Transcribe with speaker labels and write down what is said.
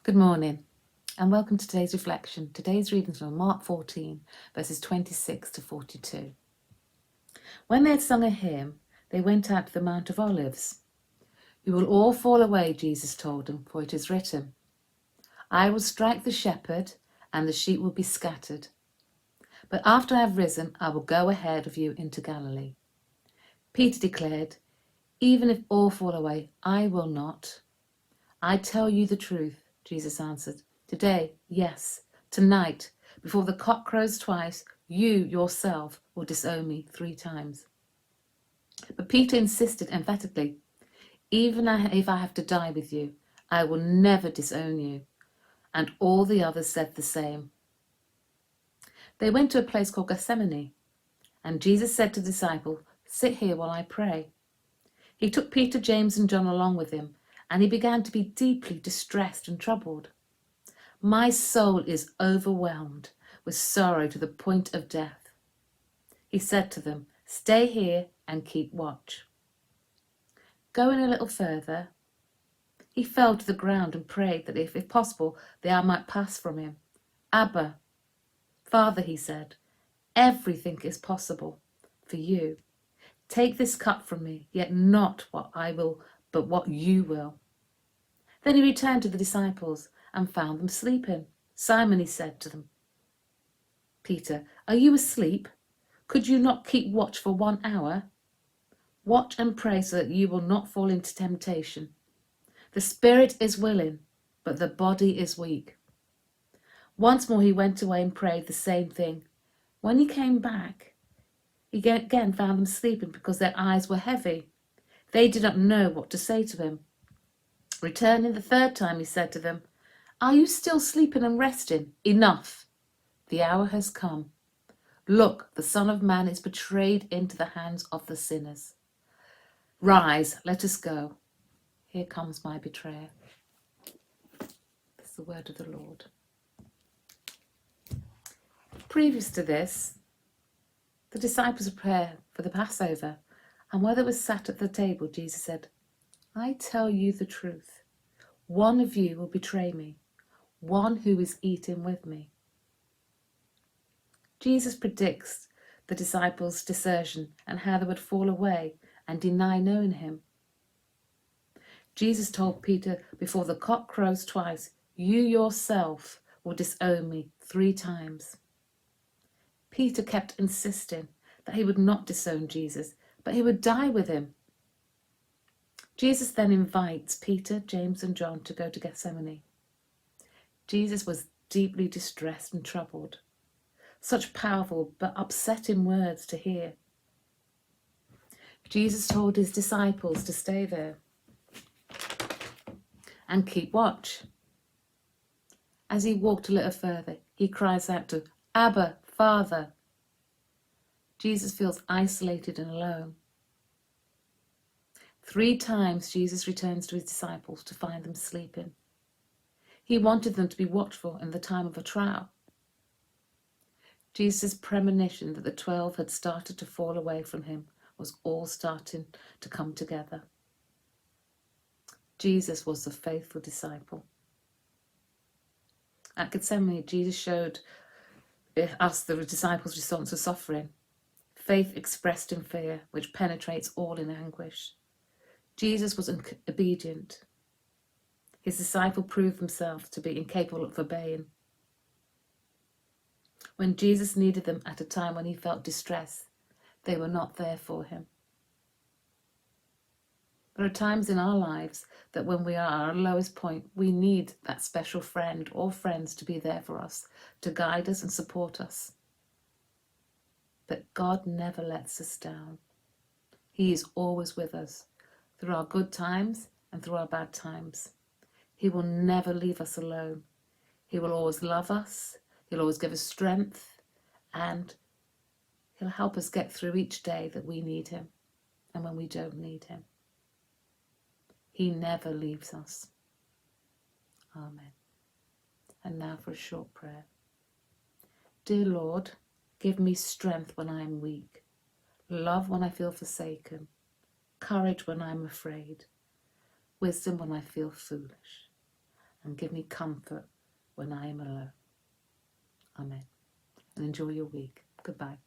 Speaker 1: Good morning and welcome to today's reflection. Today's reading is from Mark 14, verses 26 to 42. When they had sung a hymn, they went out to the Mount of Olives. "You will all fall away," Jesus told them, "for it is written, 'I will strike the shepherd, and the sheep will be scattered.' But after I have risen, I will go ahead of you into Galilee." Peter declared, "Even if all fall away, I will not." "I tell you the truth," Jesus answered. "Today, yes, tonight, before the cock crows twice, you yourself will disown me 3 times." But Peter insisted emphatically, "Even if I have to die with you, I will never disown you." And all the others said the same. They went to a place called Gethsemane, and Jesus said to the disciple, "Sit here while I pray." He took Peter, James, and John along with him, and he began to be deeply distressed and troubled. "My soul is overwhelmed with sorrow to the point of death." He said to them, "Stay here and keep watch." Going a little further, he fell to the ground and prayed that if possible, the hour might pass from him. "Abba, Father," he said, "everything is possible for you. Take this cup from me, yet not what I will, but what you will." Then he returned to the disciples and found them sleeping. "Simon," he said to them, "Peter, are you asleep? Could you not keep watch for 1 hour? Watch and pray so that you will not fall into temptation. The spirit is willing, but the body is weak." Once more he went away and prayed the same thing. When he came back, he again found them sleeping because their eyes were heavy. They did not know what to say to him. Returning the 3rd time, he said to them, "Are you still sleeping and resting? Enough! The hour has come. Look, the Son of Man is betrayed into the hands of the sinners. Rise, let us go. Here comes my betrayer." That's the word of the Lord. Previous to this, the disciples prepared for the Passover, and while they were sat at the table, Jesus said, "I tell you the truth. One of you will betray me, one who is eating with me." Jesus predicts the disciples' desertion and how they would fall away and deny knowing him. Jesus told Peter, "Before the cock crows twice, you yourself will disown me 3 times." Peter kept insisting that he would not disown Jesus, but he would die with him. Jesus then invites Peter, James, and John to go to Gethsemane. Jesus was deeply distressed and troubled. Such powerful but upsetting words to hear. Jesus told his disciples to stay there and keep watch. As he walked a little further, he cries out to "Abba, Father." Jesus feels isolated and alone. 3 times Jesus returns to his disciples to find them sleeping. He wanted them to be watchful in the time of a trial. Jesus' premonition that the 12 had started to fall away from him was all starting to come together. Jesus was the faithful disciple. At Gethsemane, Jesus showed us the disciples' response to suffering. Faith expressed in fear, which penetrates all in anguish. Jesus was obedient. His disciple proved himself to be incapable of obeying. When Jesus needed them at a time when he felt distress, they were not there for him. There are times in our lives that when we are at our lowest point, we need that special friend or friends to be there for us, to guide us and support us. But God never lets us down. He is always with us, through our good times and through our bad times. He will never leave us alone. He will always love us. He'll always give us strength, and he'll help us get through each day that we need him and when we don't need him. He never leaves us. Amen. And now for a short prayer. Dear Lord, give me strength when I am weak, love when I feel forsaken, courage when I am afraid, wisdom when I feel foolish, and give me comfort when I am alone. Amen. And enjoy your week. Goodbye.